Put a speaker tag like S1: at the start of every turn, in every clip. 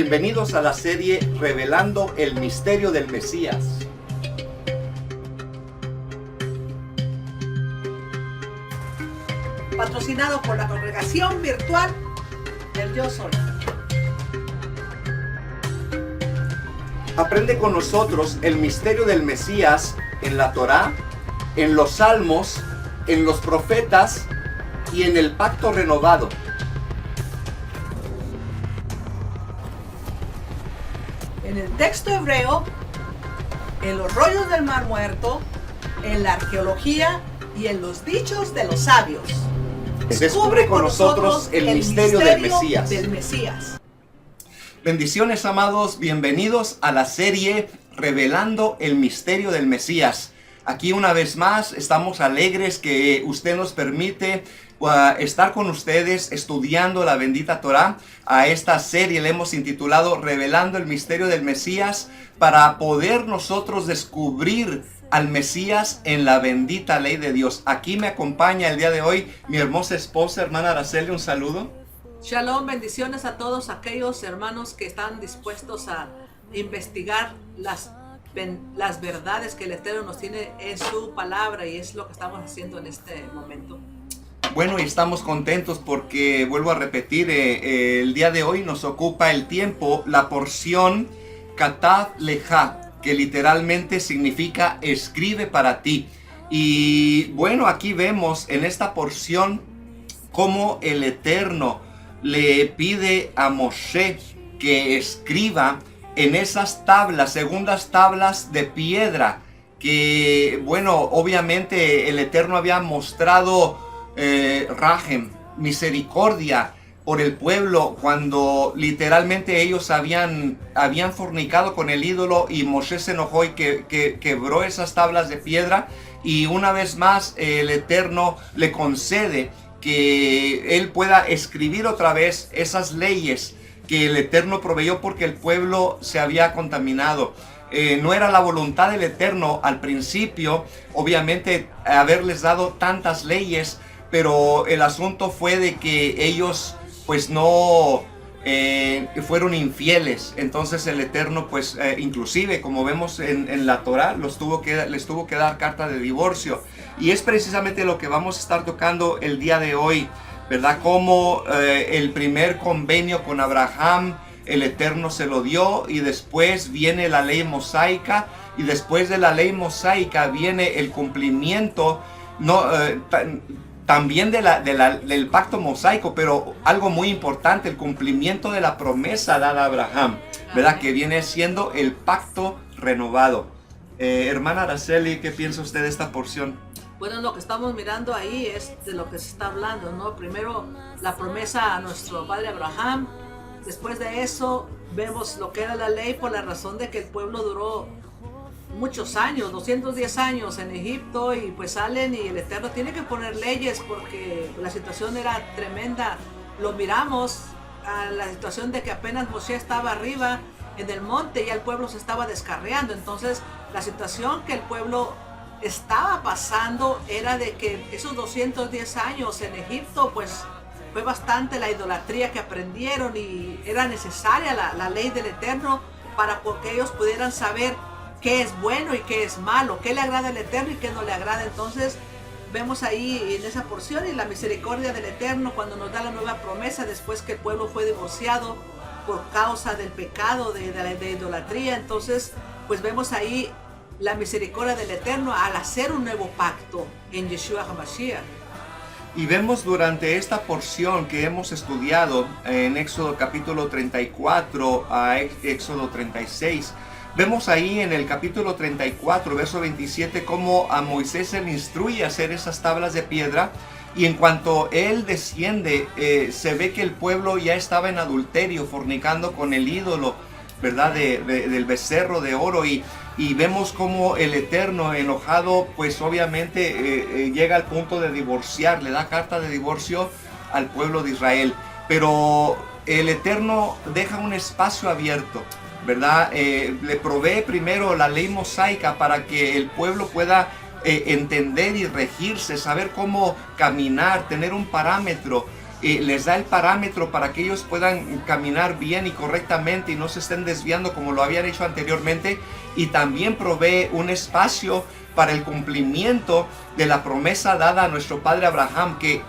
S1: Bienvenidos a la serie Revelando el Misterio del Mesías.
S2: Patrocinado por la Congregación Virtual del Yo Soy.
S1: Aprende con nosotros el misterio del Mesías en la Torá, en los Salmos, en los profetas y en el Pacto Renovado.
S2: En el texto hebreo, en los rollos del Mar Muerto, en la arqueología y en los dichos de los sabios.
S1: Descubre con nosotros el misterio del
S2: Mesías.
S1: Bendiciones, amados, bienvenidos a la serie Revelando el Misterio del Mesías. Aquí una vez más estamos alegres que usted nos permite estar con ustedes estudiando la bendita Torá. A esta serie le hemos intitulado Revelando el Misterio del Mesías, para poder nosotros descubrir al Mesías en la bendita ley de Dios. Aquí me acompaña el día de hoy mi hermosa esposa, hermana Araceli. Un saludo.
S2: Shalom, bendiciones a todos aquellos hermanos que están dispuestos a investigar las verdades que el Eterno nos tiene en su palabra, y es lo que estamos haciendo en este momento.
S1: Bueno, y estamos contentos porque, vuelvo a repetir, el día de hoy nos ocupa el tiempo la porción Katav Leja, que literalmente significa escribe para ti. Y bueno, aquí vemos en esta porción cómo el Eterno le pide a Moshe que escriba en esas tablas, segundas tablas de piedra, que bueno, obviamente el Eterno había mostrado Rahem, misericordia por el pueblo, cuando literalmente ellos habían fornicado con el ídolo, y Moshe se enojó y quebró esas tablas de piedra. Y una vez más el Eterno le concede que él pueda escribir otra vez esas leyes que el Eterno proveyó, porque el pueblo se había contaminado. No era la voluntad del Eterno al principio, obviamente, haberles dado tantas leyes, pero el asunto fue de que ellos pues no fueron infieles. Entonces el Eterno pues inclusive, como vemos en la Torá, les tuvo que dar carta de divorcio. Y es precisamente lo que vamos a estar tocando el día de hoy, ¿verdad? Como el primer convenio con Abraham, el Eterno se lo dio, y después viene la ley mosaica, y después de la ley mosaica viene el cumplimiento, también del pacto mosaico, pero algo muy importante, el cumplimiento de la promesa dada a Abraham, ¿verdad? Que viene siendo el pacto renovado. Hermana Araceli, ¿qué piensa usted de esta porción?
S2: Bueno, lo que estamos mirando ahí es de lo que se está hablando, ¿no? Primero, la promesa a nuestro padre Abraham. Después de eso, vemos lo que era la ley, por la razón de que el pueblo duró muchos años, 210 años en Egipto, y pues salen y el Eterno tiene que poner leyes porque la situación era tremenda. Lo miramos a la situación de que apenas Moshe estaba arriba en el monte y el pueblo se estaba descarriando. Entonces la situación que el pueblo estaba pasando era de que esos 210 años en Egipto pues fue bastante la idolatría que aprendieron, y era necesaria la ley del Eterno para que ellos pudieran saber qué es bueno y qué es malo, qué le agrada al Eterno y qué no le agrada. Entonces vemos ahí en esa porción y la misericordia del Eterno cuando nos da la nueva promesa después que el pueblo fue divorciado por causa del pecado de idolatría. Entonces pues vemos ahí la misericordia del Eterno al hacer un nuevo pacto en Yeshua HaMashiach.
S1: Y vemos durante esta porción que hemos estudiado en Éxodo capítulo 34 a Éxodo 36, vemos ahí en el capítulo 34, verso 27, cómo a Moisés se le instruye a hacer esas tablas de piedra, y en cuanto él desciende, se ve que el pueblo ya estaba en adulterio, fornicando con el ídolo, ¿verdad? Del becerro de oro, y vemos cómo el Eterno, enojado, pues obviamente llega al punto de divorciar, le da carta de divorcio al pueblo de Israel. Pero el Eterno deja un espacio abierto, ¿verdad? Le provee primero la ley mosaica para que el pueblo pueda entender y regirse, saber cómo caminar, tener un parámetro. les da el parámetro para que ellos puedan caminar bien y correctamente y no se estén desviando como lo habían hecho anteriormente, y también provee un espacio para el cumplimiento de la promesa dada a nuestro padre Abraham, que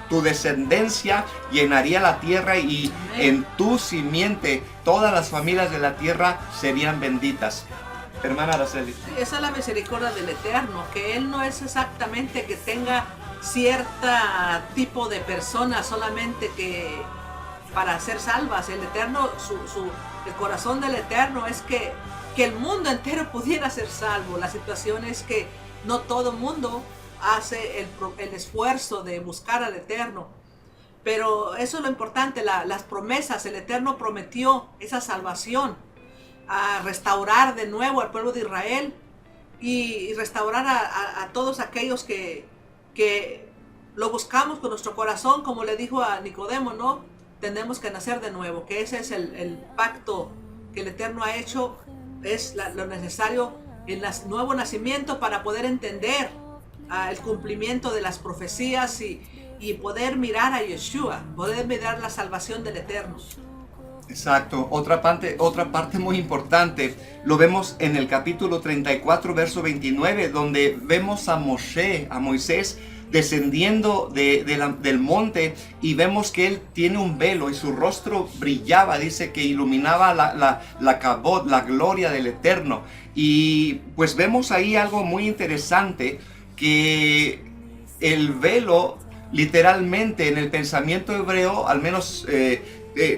S1: tu descendencia llenaría la tierra y en tu simiente todas las familias de la tierra serían benditas. Hermana Araceli.
S2: Sí, esa es la misericordia del Eterno, que Él no es exactamente que tenga cierta tipo de personas solamente que para ser salvas. El Eterno, el corazón del Eterno es que el mundo entero pudiera ser salvo. La situación es que no todo el mundo hace el esfuerzo de buscar al Eterno. Pero eso es lo importante, las promesas. El Eterno prometió esa salvación, a restaurar de nuevo al pueblo de Israel y restaurar a todos aquellos que lo buscamos con nuestro corazón, como le dijo a Nicodemo, ¿no? Tenemos que nacer de nuevo, que ese es el pacto que el Eterno ha hecho, es lo necesario, el nuevo nacimiento para poder entender el cumplimiento de las profecías y poder mirar a Yeshua, poder mirar la salvación del Eterno.
S1: Exacto. Otra parte muy importante lo vemos en el capítulo 34, verso 29, donde vemos a Moisés descendiendo del monte, y vemos que él tiene un velo y su rostro brillaba, dice que iluminaba la kabod, la gloria del Eterno. Y pues vemos ahí algo muy interesante, que el velo literalmente en el pensamiento hebreo, al menos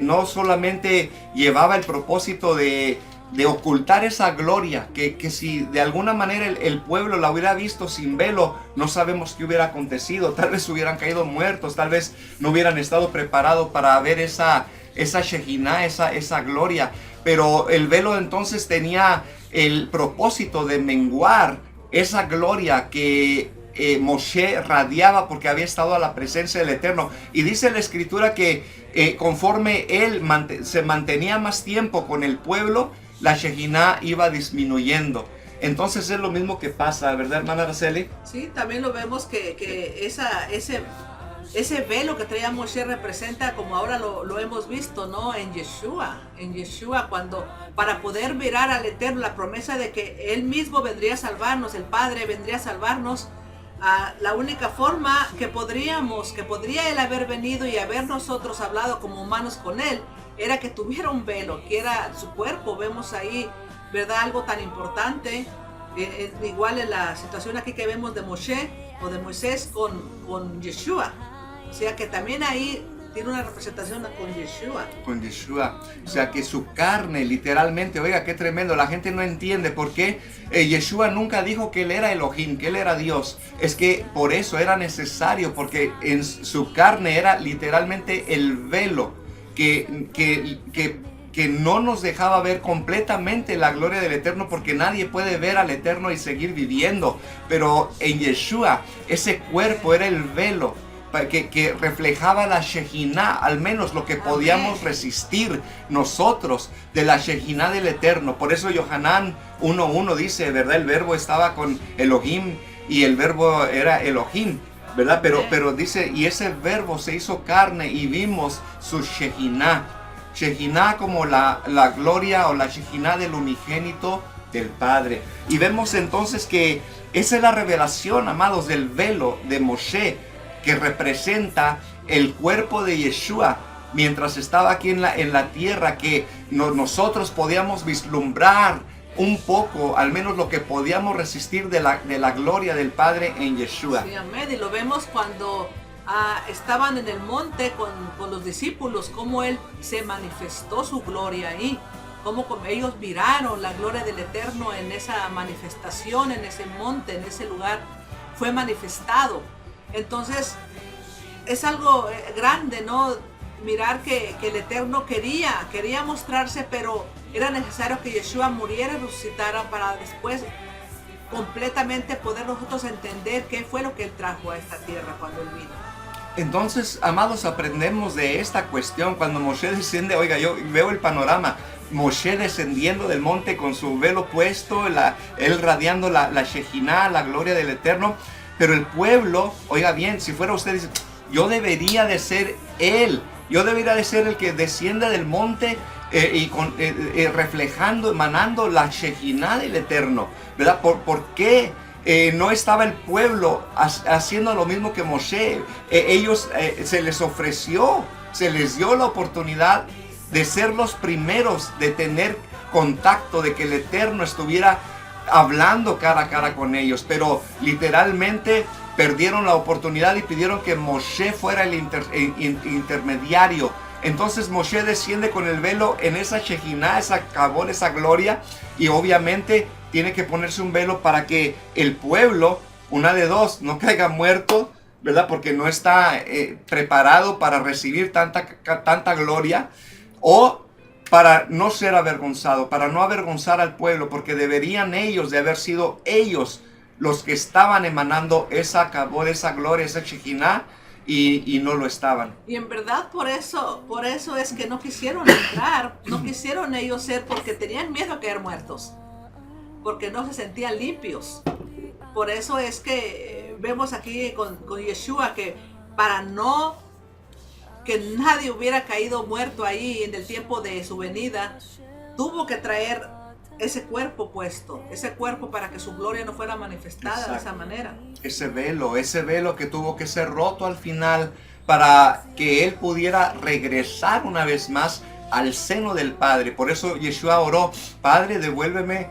S1: no solamente llevaba el propósito de ocultar esa gloria, que si de alguna manera el pueblo la hubiera visto sin velo, no sabemos qué hubiera acontecido. Tal vez hubieran caído muertos, tal vez no hubieran estado preparados para ver esa Shekinah, esa gloria. Pero el velo entonces tenía el propósito de menguar esa gloria que Moshe radiaba, porque había estado a la presencia del Eterno. Y dice la Escritura que conforme él se mantenía más tiempo con el pueblo, la Shekinah iba disminuyendo. Entonces es lo mismo que pasa, ¿verdad, hermana Araceli?
S2: Sí, también lo vemos que ese velo que traía Moshe representa, como ahora lo hemos visto, ¿no? En Yeshua, cuando para poder mirar al Eterno, la promesa de que Él mismo vendría a salvarnos, el Padre vendría a salvarnos. La única forma que podría Él haber venido y haber nosotros hablado como humanos con Él, era que tuviera un velo, que era su cuerpo. Vemos ahí, ¿verdad? Algo tan importante, igual en la situación aquí que vemos de Moshe o de Moisés con Yeshua. O sea que también ahí tiene una representación con Yeshua.
S1: Con Yeshua. O sea que su carne, literalmente, oiga, qué tremendo. La gente no entiende por qué Yeshua nunca dijo que él era Elohim, que él era Dios. Es que por eso era necesario, porque en su carne era literalmente el velo que no nos dejaba ver completamente la gloria del Eterno, porque nadie puede ver al Eterno y seguir viviendo. Pero en Yeshua, ese cuerpo era el velo que reflejaba la Shekinah, al menos lo que podíamos resistir nosotros de la Shekinah del Eterno. Por eso Yohanan 1:1 dice, ¿verdad? El verbo estaba con Elohim y el verbo era Elohim, ¿verdad? Pero dice, y ese verbo se hizo carne y vimos su Shekinah. Shekinah como la gloria o la Shekinah del unigénito del Padre. Y vemos entonces que esa es la revelación, amados, del velo de Moshe, que representa el cuerpo de Yeshua mientras estaba aquí en la tierra, que nosotros podíamos vislumbrar un poco, al menos lo que podíamos resistir de la gloria del Padre en Yeshua.
S2: Sí, amén. Y lo vemos cuando estaban en el monte con los discípulos, cómo Él se manifestó su gloria ahí, cómo ellos miraron la gloria del Eterno en esa manifestación, en ese monte, en ese lugar, fue manifestado. Entonces es algo grande, ¿no? Mirar que el Eterno quería mostrarse, pero era necesario que Yeshua muriera y resucitara para después completamente poder nosotros entender qué fue lo que Él trajo a esta tierra cuando Él vino.
S1: Entonces, amados, aprendemos de esta cuestión cuando Moshe desciende. Oiga, yo veo el panorama. Moshe descendiendo del monte con su velo puesto, él radiando la Shekinah, la gloria del Eterno. Pero el pueblo, oiga bien, si fuera usted, dice, Yo debería de ser él. Yo debería de ser el que desciende del monte reflejando, emanando la Shekinah del Eterno, ¿verdad? ¿Por qué no estaba el pueblo haciendo lo mismo que Moshe? Ellos se les ofreció, se les dio la oportunidad de ser los primeros, de tener contacto, de que el Eterno estuviera hablando cara a cara con ellos, pero literalmente perdieron la oportunidad y pidieron que Moshe fuera el intermediario. Entonces Moshe desciende con el velo en esa Shekinah, esa Kabod, esa gloria, y obviamente tiene que ponerse un velo para que el pueblo, una de dos, no caiga muerto, ¿verdad? Porque no está preparado para recibir tanta gloria, o para no ser avergonzado, para no avergonzar al pueblo, porque deberían ellos de haber sido ellos los que estaban emanando esa Kabod, esa gloria, esa Shekinah, y no lo estaban.
S2: Y en verdad por eso es que no quisieron entrar, no quisieron ellos ser, porque tenían miedo a caer muertos, porque no se sentían limpios. Por eso es que vemos aquí con Yeshua que para no que nadie hubiera caído muerto ahí en el tiempo de su venida, tuvo que traer ese cuerpo puesto, ese cuerpo para que su gloria no fuera manifestada. Exacto. De esa manera. Ese
S1: velo que tuvo que ser roto al final para que él pudiera regresar una vez más al seno del Padre. Por eso Yeshua oró: Padre, devuélveme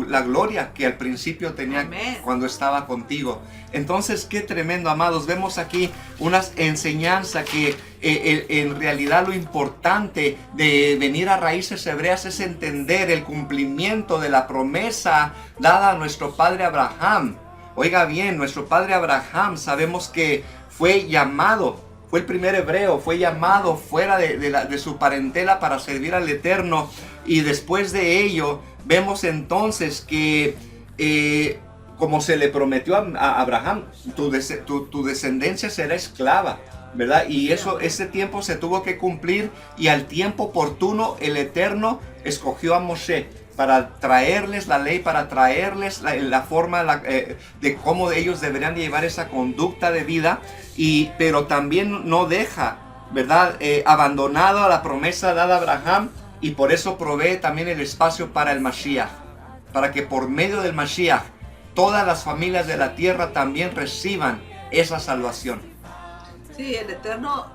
S1: la gloria que al principio tenía. Amén. Cuando estaba contigo. Entonces, qué tremendo, amados. Vemos aquí una enseñanza que en realidad lo importante de venir a Raíces Hebreas es entender el cumplimiento de la promesa dada a nuestro padre Abraham. Oiga bien, nuestro padre Abraham, sabemos que fue llamado, fue el primer hebreo, fue llamado fuera de su parentela para servir al Eterno. Y después de ello, vemos entonces que como se le prometió a Abraham, tu descendencia será esclava, ¿verdad? Y ese tiempo se tuvo que cumplir, y al tiempo oportuno el Eterno escogió a Moshe para traerles la ley, para traerles la forma de cómo ellos deberían llevar esa conducta de vida, pero también no deja, ¿verdad? Abandonado a la promesa dada a Abraham, y por eso provee también el espacio para el Mashiach, para que por medio del Mashiach todas las familias de la tierra también reciban esa salvación.
S2: Sí, el Eterno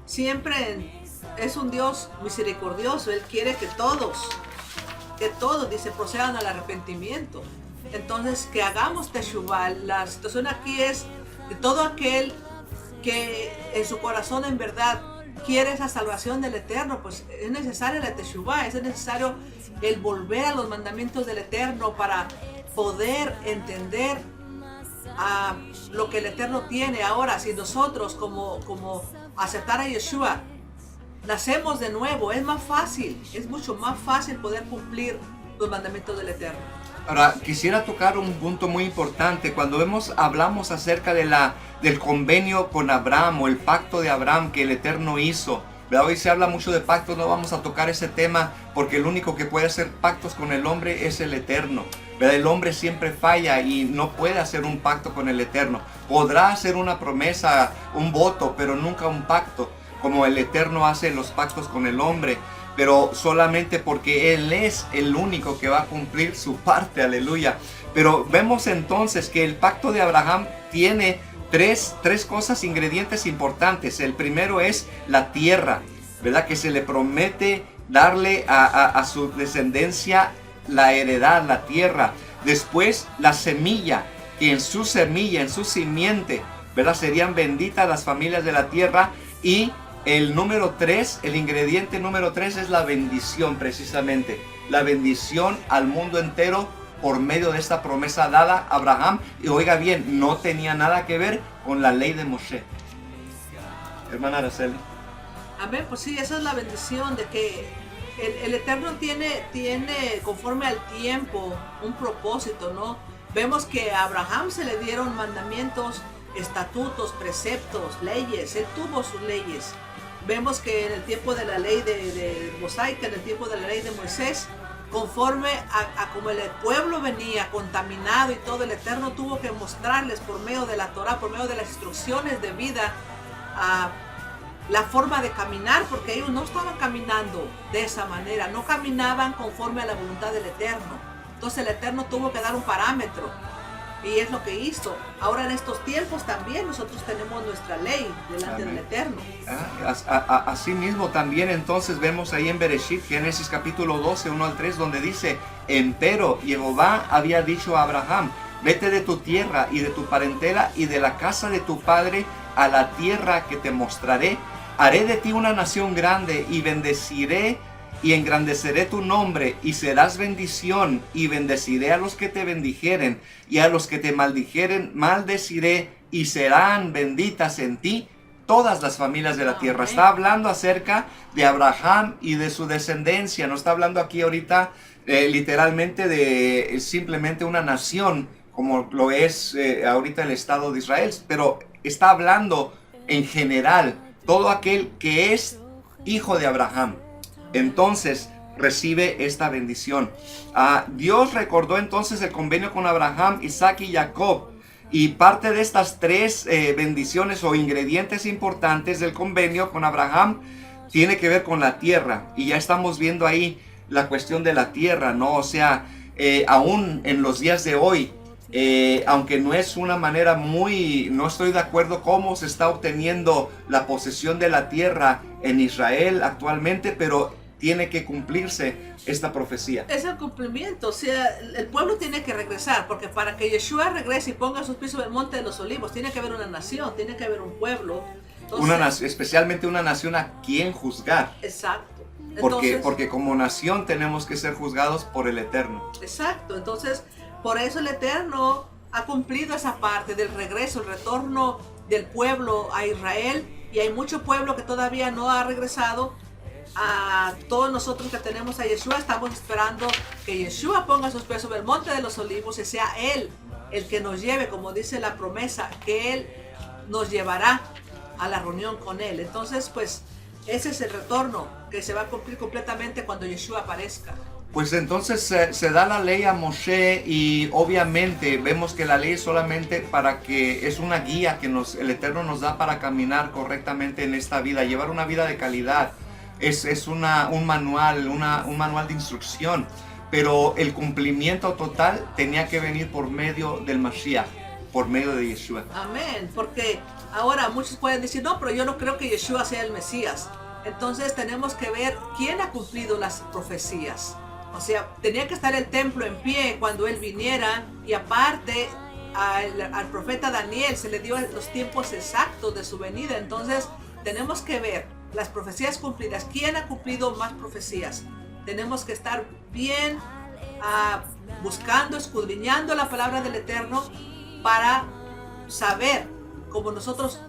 S2: siempre es un Dios misericordioso. Él quiere que todos, dice, procedan al arrepentimiento. Entonces, que hagamos teshuvah. La situación aquí es que todo aquel que en su corazón en verdad quiere esa salvación del Eterno, pues es necesaria la teshuvah, es necesario el volver a los mandamientos del Eterno para poder entender a lo que el Eterno tiene. Ahora, si nosotros como aceptar a Yeshua nacemos de nuevo, es más fácil, es mucho más fácil poder cumplir los mandamientos del Eterno.
S1: Ahora, quisiera tocar un punto muy importante. Cuando hablamos acerca del convenio con Abraham, o el pacto de Abraham que el Eterno hizo, ¿verdad? Hoy se habla mucho de pactos, no vamos a tocar ese tema, porque el único que puede hacer pactos con el hombre es el Eterno, ¿verdad? El hombre siempre falla y no puede hacer un pacto con el Eterno. Podrá hacer una promesa, un voto, pero nunca un pacto, como el Eterno hace los pactos con el hombre, pero solamente porque Él es el único que va a cumplir su parte, aleluya. Pero vemos entonces que el pacto de Abraham tiene tres cosas, ingredientes importantes. El primero es la tierra, ¿verdad? Que se le promete darle a su descendencia la heredad, la tierra. Después la semilla, que en su semilla, en su simiente, ¿verdad? Serían benditas las familias de la tierra. Y el número 3, el ingrediente número 3 es la bendición, precisamente. La bendición al mundo entero por medio de esta promesa dada a Abraham. Y oiga bien, no tenía nada que ver con la ley de Moshe. Hermana Araceli.
S2: Amén, pues sí, esa es la bendición de que el Eterno tiene conforme al tiempo un propósito, ¿no? Vemos que a Abraham se le dieron mandamientos, estatutos, preceptos, leyes. Él tuvo sus leyes. Vemos que en el tiempo de la ley de mosaica, en el tiempo de la ley de Moisés, conforme a como el pueblo venía contaminado y todo, el Eterno tuvo que mostrarles por medio de la Torah, por medio de las instrucciones de vida, la forma de caminar, porque ellos no estaban caminando de esa manera, no caminaban conforme a la voluntad del Eterno. Entonces el Eterno tuvo que dar un parámetro, y es lo que hizo. Ahora en estos tiempos también nosotros tenemos nuestra ley delante del Eterno.
S1: Así mismo también entonces vemos ahí en Bereshit, Génesis capítulo 12, 1 al 3, donde dice: empero Jehová había dicho a Abraham: vete de tu tierra y de tu parentela y de la casa de tu padre a la tierra que te mostraré. Haré de ti una nación grande y bendeciré y engrandeceré tu nombre, y serás bendición, y bendeciré a los que te bendijeren, y a los que te maldijeren maldeciré, y serán benditas en ti todas las familias de la tierra. Está hablando acerca de Abraham y de su descendencia. No está hablando aquí ahorita literalmente de simplemente una nación como lo es ahorita el Estado de Israel, pero está hablando en general, todo aquel que es hijo de Abraham, entonces recibe esta bendición. Dios recordó entonces el convenio con Abraham, Isaac y Jacob, y parte de estas tres bendiciones o ingredientes importantes del convenio con Abraham tiene que ver con la tierra, y ya estamos viendo ahí la cuestión de la tierra, ¿no? O sea, aún en los días de hoy, aunque no es una manera no estoy de acuerdo cómo se está obteniendo la posesión de la tierra en Israel actualmente, pero tiene que cumplirse esta profecía.
S2: Es el cumplimiento, o sea, el pueblo tiene que regresar, porque para que Yeshua regrese y ponga sus pies sobre el monte de los olivos, tiene que haber una nación, tiene que haber un pueblo. Entonces,
S1: especialmente una nación a quien juzgar.
S2: Exacto.
S1: Porque como nación tenemos que ser juzgados por el Eterno.
S2: Exacto, entonces por eso el Eterno ha cumplido esa parte del regreso, el retorno del pueblo a Israel, y hay mucho pueblo que todavía no ha regresado. A todos nosotros que tenemos a Yeshua estamos esperando que Yeshua ponga sus pies sobre el monte de los olivos y sea Él el que nos lleve, como dice la promesa, que Él nos llevará a la reunión con Él. Entonces, pues, ese es el retorno que se va a cumplir completamente cuando Yeshua aparezca.
S1: Pues entonces se da la ley a Moshe, y obviamente vemos que la ley es solamente para que es una guía que el Eterno nos da para caminar correctamente en esta vida, llevar una vida de calidad. Es un manual, un manual de instrucción, pero el cumplimiento total tenía que venir por medio del Mashiach, por medio de Yeshua.
S2: Amén, porque ahora muchos pueden decir, no, pero yo no creo que Yeshua sea el Mesías. Entonces tenemos que ver quién ha cumplido las profecías. O sea, tenía que estar el templo en pie cuando Él viniera, y aparte al profeta Daniel se le dio los tiempos exactos de su venida. Entonces tenemos que ver las profecías cumplidas, quién ha cumplido más profecías. Tenemos que estar bien buscando, escudriñando la palabra del Eterno para saber, como nosotros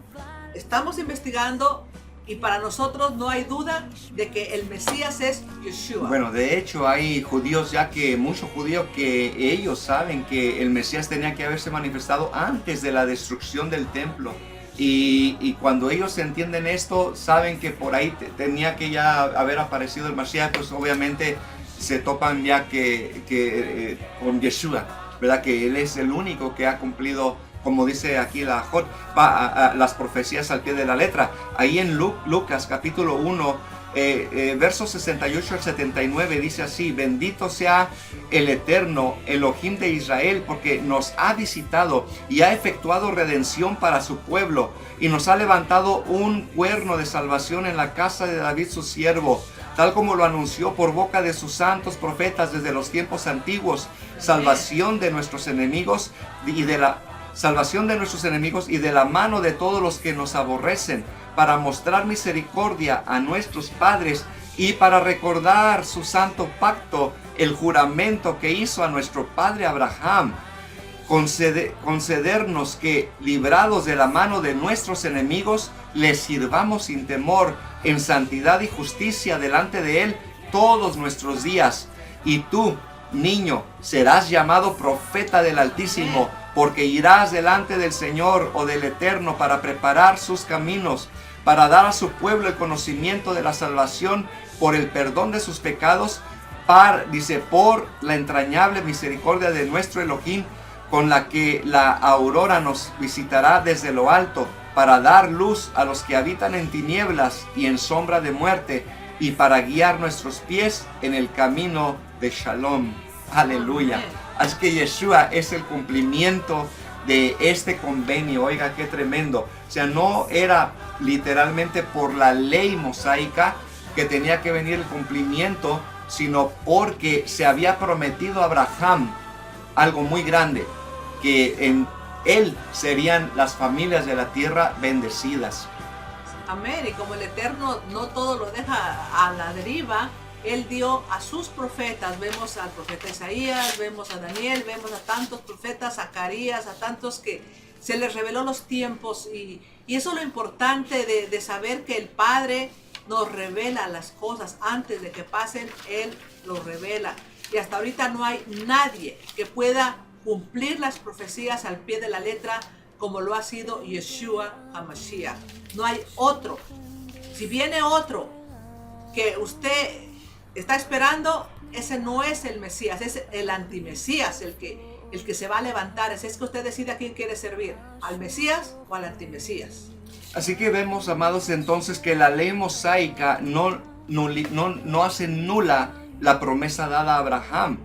S2: estamos investigando, y para nosotros no hay duda de que el Mesías es Yeshua.
S1: Bueno, de hecho hay judíos, muchos judíos que ellos saben que el Mesías tenía que haberse manifestado antes de la destrucción del templo. Y cuando ellos entienden esto, saben que por ahí tenía que ya haber aparecido el Mashiach, pues obviamente se topan ya con Yeshua, ¿verdad? Que Él es el único que ha cumplido, como dice aquí la Jot, las profecías al pie de la letra. Ahí en Lucas capítulo 1, versos 68 al 79 dice así: bendito sea el Eterno, Elohim de Israel, porque nos ha visitado y ha efectuado redención para su pueblo, y nos ha levantado un cuerno de salvación en la casa de David su siervo, tal como lo anunció por boca de sus santos profetas desde los tiempos antiguos, salvación de nuestros enemigos y de la mano de todos los que nos aborrecen, para mostrar misericordia a nuestros padres y para recordar su santo pacto, el juramento que hizo a nuestro padre Abraham, concedernos que, librados de la mano de nuestros enemigos, les sirvamos sin temor, en santidad y justicia delante de Él todos nuestros días. Y tú, niño, serás llamado profeta del Altísimo, porque irás delante del Señor o del Eterno para preparar sus caminos, para dar a su pueblo el conocimiento de la salvación por el perdón de sus pecados dice, por la entrañable misericordia de nuestro Elohim, con la que la aurora nos visitará desde lo alto, para dar luz a los que habitan en tinieblas y en sombra de muerte, y para guiar nuestros pies en el camino de Shalom. Aleluya. Así que Yeshua es el cumplimiento de este convenio. Oiga, qué tremendo. O sea, no era literalmente por la ley mosaica que tenía que venir el cumplimiento, sino porque se había prometido a Abraham algo muy grande, que en él serían las familias de la tierra bendecidas.
S2: Amén. Y como el Eterno no todo lo deja a la deriva, Él dio a sus profetas. Vemos al profeta Isaías, vemos a Daniel, vemos a tantos profetas, Zacarías, a tantos que se les reveló los tiempos. Y eso es lo importante de saber que el Padre nos revela las cosas antes de que pasen. Él los revela. Y hasta ahorita no hay nadie que pueda cumplir las profecías al pie de la letra como lo ha sido Yeshua HaMashiach. No hay otro. Si viene otro que usted está esperando, ese no es el Mesías, es el antimesías el que se va a levantar. Es que usted decide a quién quiere servir, al Mesías o al antimesías.
S1: Así que vemos, amados, entonces que la ley mosaica no hace nula la promesa dada a Abraham,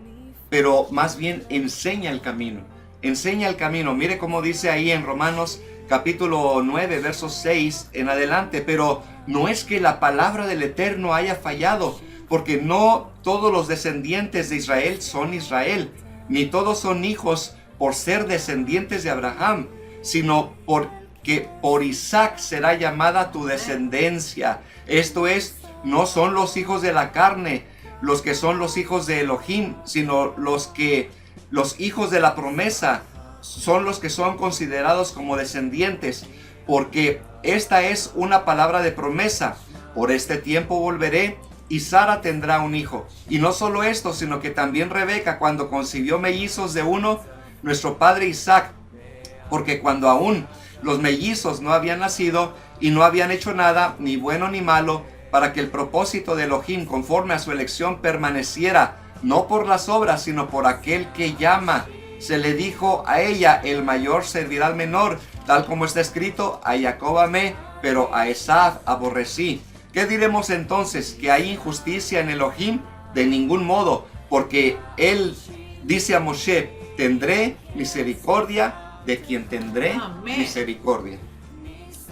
S1: pero más bien enseña el camino. Enseña el camino. Mire cómo dice ahí en Romanos capítulo 9, versos 6 en adelante. Pero no es que la palabra del Eterno haya fallado, porque no todos los descendientes de Israel son Israel, ni todos son hijos por ser descendientes de Abraham, sino porque por Isaac será llamada tu descendencia. Esto es, no son los hijos de la carne los que son los hijos de Elohim, sino los hijos de la promesa son los que son considerados como descendientes, porque esta es una palabra de promesa. Por este tiempo volveré y Sara tendrá un hijo. Y no solo esto, sino que también Rebeca, cuando concibió mellizos de uno, nuestro padre Isaac, porque cuando aún los mellizos no habían nacido y no habían hecho nada, ni bueno ni malo, para que el propósito de Elohim conforme a su elección permaneciera, no por las obras, sino por aquel que llama. Se le dijo a ella, el mayor servirá al menor, tal como está escrito, a Jacob amé, pero a Esav aborrecí. ¿Qué diremos entonces? ¿Que hay injusticia en Elohim? De ningún modo, porque él dice a Moshe, tendré misericordia de quien tendré misericordia.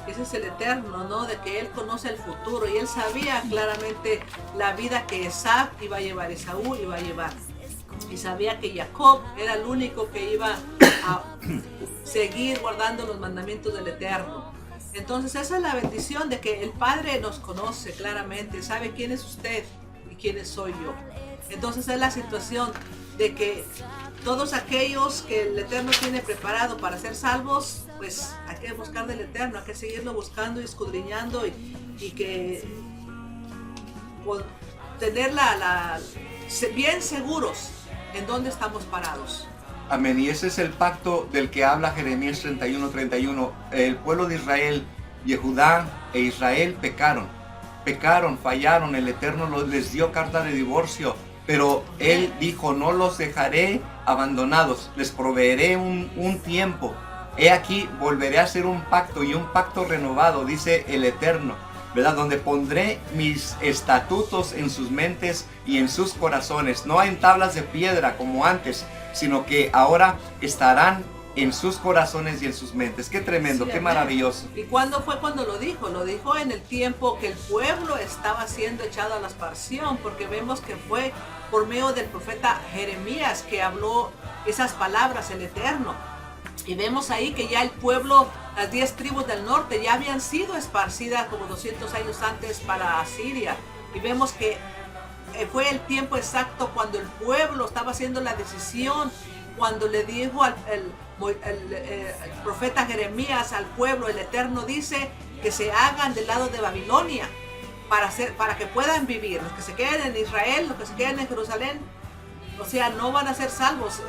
S2: Ese es el Eterno, ¿no? De que Él conoce el futuro y Él sabía claramente la vida que Esaú iba a llevar, Esaú iba a llevar. Y sabía que Jacob era el único que iba a seguir guardando los mandamientos del Eterno. Entonces esa es la bendición de que el Padre nos conoce claramente, sabe quién es usted y quién soy yo. Entonces es la situación de que todos aquellos que el Eterno tiene preparado para ser salvos, pues hay que buscar del Eterno, hay que seguirlo buscando y escudriñando y que tener bien seguros en dónde estamos parados.
S1: Amén. Y ese es el pacto del que habla Jeremías 31:31. El pueblo de Israel, Yehudá e Israel pecaron, fallaron. El Eterno les dio carta de divorcio, pero Él dijo, no los dejaré abandonados, les proveeré un tiempo. He aquí, volveré a hacer un pacto y un pacto renovado, dice el Eterno, ¿verdad? Donde pondré mis estatutos en sus mentes y en sus corazones, no en tablas de piedra como antes, sino que ahora estarán en sus corazones y en sus mentes. Qué tremendo, sí, qué maravilloso.
S2: ¿Y cuándo fue cuando lo dijo? Lo dijo en el tiempo que el pueblo estaba siendo echado a la esparción, porque vemos que fue por medio del profeta Jeremías que habló esas palabras el Eterno. Y vemos ahí que ya el pueblo, las 10 tribus del norte ya habían sido esparcidas como 200 años antes para Asiria. Y vemos que fue el tiempo exacto cuando el pueblo estaba haciendo la decisión, cuando le dijo el profeta Jeremías al pueblo, el Eterno dice que se hagan del lado de Babilonia para que puedan vivir. Los que se queden en Israel, los que se queden en Jerusalén, o sea, no van a ser salvos.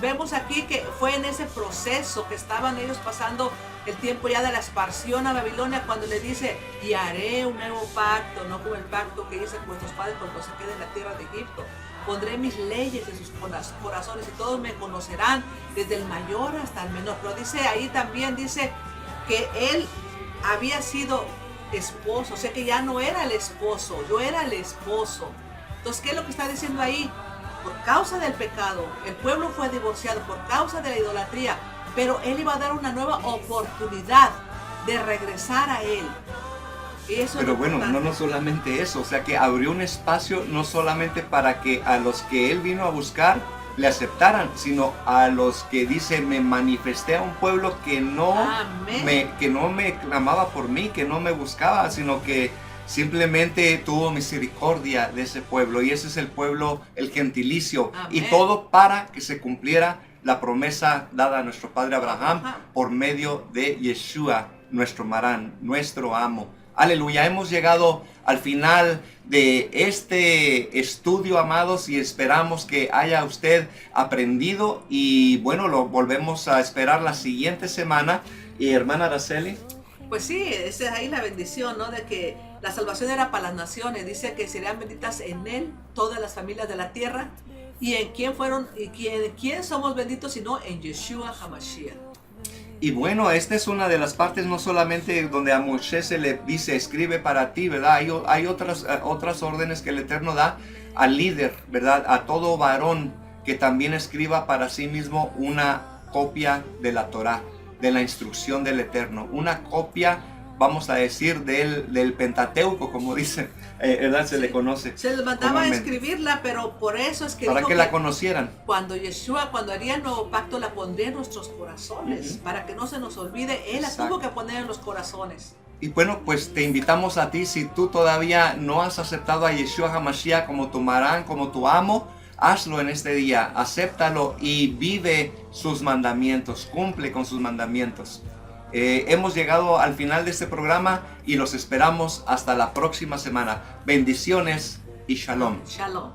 S2: Vemos aquí que fue en ese proceso que estaban ellos pasando el tiempo ya de la expansión a Babilonia, cuando le dice, y haré un nuevo pacto, no como el pacto que hice con vuestros padres cuando se queden en la tierra de Egipto. Pondré mis leyes en sus corazones y todos me conocerán, desde el mayor hasta el menor. Pero dice ahí también, dice que él había sido esposo, o sea que ya no era el esposo, yo era el esposo. Entonces, ¿qué es lo que está diciendo ahí? Por causa del pecado, el pueblo fue divorciado por causa de la idolatría, pero él iba a dar una nueva oportunidad de regresar a él. Y eso
S1: pero bueno, no solamente eso, o sea que abrió un espacio no solamente para que a los que él vino a buscar le aceptaran, sino a los que dice, me manifesté a un pueblo que no me clamaba por mí, que no me buscaba, sino que simplemente tuvo misericordia de ese pueblo, y ese es el pueblo, el gentilicio. Amén. Y todo para que se cumpliera la promesa dada a nuestro padre Abraham por medio de Yeshua, nuestro Marán, nuestro amo. Aleluya, hemos llegado al final de este estudio, amados, y esperamos que haya usted aprendido, y bueno, lo volvemos a esperar la siguiente semana. Y hermana Araceli.
S2: Pues sí, esa es ahí la bendición, ¿no? De que la salvación era para las naciones. Dice que serían benditas en él todas las familias de la tierra. ¿Y en quién somos benditos sino en Yeshua HaMashiach?
S1: Y bueno, esta es una de las partes no solamente donde a Moisés se le dice, escribe para ti, ¿verdad? Hay otras órdenes que el Eterno da al líder, ¿verdad? A todo varón que también escriba para sí mismo una copia de la Torá, de la instrucción del Eterno. Una copia, vamos a decir, del Pentateuco, como dicen, ¿verdad? Se le conoce.
S2: Se les mandaba a escribirla, pero por eso es que
S1: para que la conocieran.
S2: Cuando haría el nuevo pacto, la pondría en nuestros corazones, para que no se nos olvide. Él la tuvo que poner en los corazones.
S1: Y bueno, pues te invitamos a ti, si tú todavía no has aceptado a Yeshua HaMashiach como tu Marán, como tu amo, hazlo en este día, acéptalo y vive sus mandamientos, cumple con sus mandamientos. Hemos llegado al final de este programa y los esperamos hasta la próxima semana. Bendiciones y shalom.
S2: Shalom.